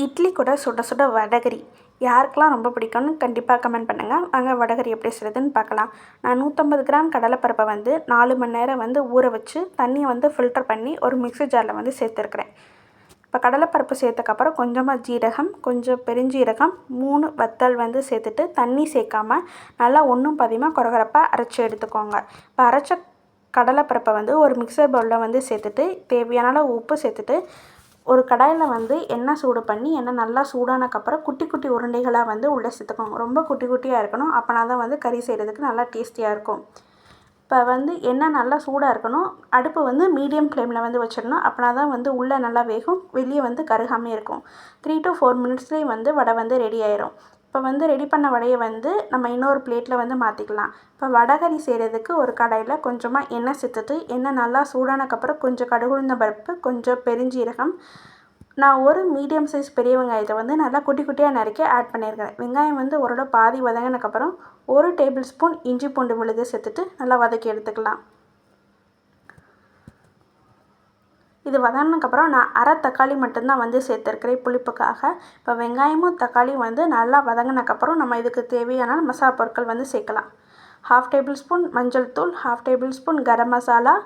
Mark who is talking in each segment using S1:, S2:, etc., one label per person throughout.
S1: இட்லி கூட சுட சுட வடகரி யாருக்கெல்லாம் ரொம்ப பிடிக்கும்னு கண்டிப்பாக கமெண்ட் பண்ணுங்கள். வாங்க வடகரி எப்படி செய்கிறதுன்னு பார்க்கலாம். நான் 150 கிராம் கடலைப்பருப்பை 4 மணி நேரம் ஊற வச்சு தண்ணியை ஃபில்டர் பண்ணி ஒரு மிக்ஸி ஜாரில் சேர்த்துருக்குறேன். இப்போ கடலைப்பருப்பு சேர்த்தக்கப்புறம் கொஞ்சமாக ஜீரகம், கொஞ்சம் பெருஞ்சீரகம், 3 வத்தல் சேர்த்துட்டு தண்ணி சேர்க்காமல் நல்லா ஒன்றும் பாதியமாக கொரகொரப்பாக அரைச்சி எடுத்துக்கோங்க. இப்போ அரைச்ச கடலைப்பருப்பை ஒரு மிக்சர் பவுலில் சேர்த்துட்டு தேவையான அளவு உப்பு சேர்த்துட்டு ஒரு கடாயில் எண்ணெய் சூடு பண்ணி எண்ணெய் நல்லா சூடானக்கப்புறம் குட்டி குட்டி உருண்டைகளாக உள்ளே சேர்த்துக்கோங்க. ரொம்ப குட்டி குட்டியாக இருக்கணும். அப்போனா தான் கறி செய்கிறதுக்கு நல்லா டேஸ்டியாக இருக்கும். இப்போ எண்ணெய் நல்லா சூடாக இருக்கணும். அடுப்பு மீடியம் ஃப்ளேமில் வச்சிடணும். அப்போனா தான் உள்ளே நல்லா வேகும், வெளியே கருகாமல் இருக்கும். 3 to 4 மினிட்ஸ்லேயே வடை ரெடி ஆயிரும். இப்போ ரெடி பண்ண வடையை நம்ம இன்னொரு பிளேட்டில் மாற்றிக்கலாம். இப்போ வடகறி செய்கிறதுக்கு ஒரு கடாயில் கொஞ்சமாக எண்ணெய் சேர்த்துட்டு எண்ணெய் நல்லா சூடானக்கப்புறம் கொஞ்சம் கடுகுளுந்த பருப்பு, கொஞ்சம் பெருஞ்சீரகம், நான் ஒரு மீடியம் சைஸ் பெரிய வெங்காயத்தை நல்லா குட்டி குட்டியாக நறுக்கி ஆட் பண்ணியிருக்கேன். வெங்காயம் ஓரளவு பாதி வதங்கினக்கப்புறம் 1 டேபிள் ஸ்பூன் இஞ்சி பூண்டு விழுது சேர்த்துட்டு நல்லா வதக்கி எடுத்துக்கலாம். இது வதங்கினக்கப்புறம் நான் அரை தக்காளி மட்டும்தான் சேர்த்துருக்கிறேன் புளிப்புக்காக. இப்போ வெங்காயமும் தக்காளியும் நல்லா வதங்கினக்கப்புறம் நம்ம இதுக்கு தேவையான மசாலா பொருட்கள் சேர்க்கலாம். 1/2 டேபிள் ஸ்பூன் மஞ்சள் தூள், 1/2 டேபிள் ஸ்பூன் கரம் மசாலா,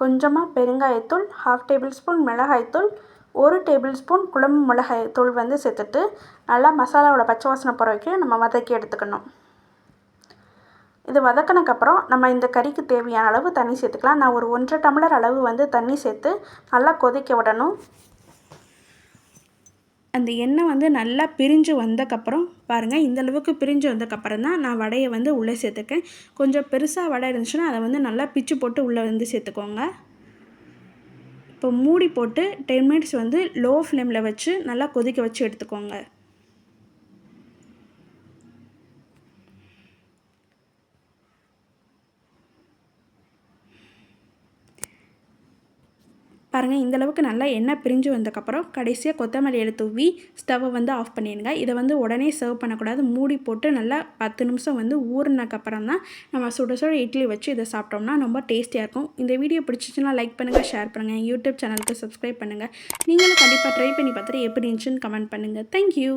S1: கொஞ்சமாக பெருங்காயத்தூள், 1/2 டேபிள் ஸ்பூன் மிளகாய்த்தூள், 1 டேபிள் ஸ்பூன் குழம்பு மிளகாய் தூள் சேர்த்துட்டு நல்லா மசாலாவோட பச்சை வாசனை போகிற வரைக்கும் நம்ம வதக்கி எடுத்துக்கணும். இது வதக்கினக்கப்புறம் நம்ம இந்த கறிக்கு தேவையான அளவு தண்ணி சேர்த்துக்கலாம். நான் ஒரு 1.5 டம்ளர் அளவு தண்ணி சேர்த்து நல்லா கொதிக்க விடணும். அந்த எண்ணெய் நல்லா பிரிஞ்சு வந்தக்கப்புறம் பாருங்கள், இந்தளவுக்கு பிரிஞ்சு வந்தக்கப்புறம் தான் நான் வடையை உள்ளே சேர்த்துக்கேன். கொஞ்சம் பெருசாக வடை இருந்துச்சுன்னா அதை நல்லா பிச்சு போட்டு உள்ளே சேர்த்துக்கோங்க. இப்போ மூடி போட்டு 10 மினிட்ஸ் லோ ஃப்ளேமில் வச்சு நல்லா கொதிக்க வச்சு எடுத்துக்கோங்க. பாருங்கள், இந்தளவுக்கு நல்லா எண்ணெய் பிரிஞ்சு வந்தக்கப்புறம் கடைசியாக கொத்தமல்லி இலை தூவி ஸ்டவ்வை ஆஃப் பண்ணிடுங்க. இதை உடனே சர்வ் பண்ணக்கூடாது. மூடி போட்டு நல்லா 10 நிமிஷம் ஊறினக்கப்புறம் தான் நம்ம சுட சுட இட்லி வச்சு இதை சாப்பிட்டோம்னா ரொம்ப டேஸ்டியாக இருக்கும். இந்த வீடியோ பிடிச்சிச்சுன்னா லைக் பண்ணுங்கள், ஷேர் பண்ணுங்கள், யூடியூப் சேனலுக்கு சப்ஸ்கிரைப் பண்ணுங்கள். நீங்களும் கண்டிப்பாக ட்ரை பண்ணி பார்த்துட்டு எப்படி இருந்துச்சுன்னு கமெண்ட் பண்ணுங்கள். தேங்க்யூ.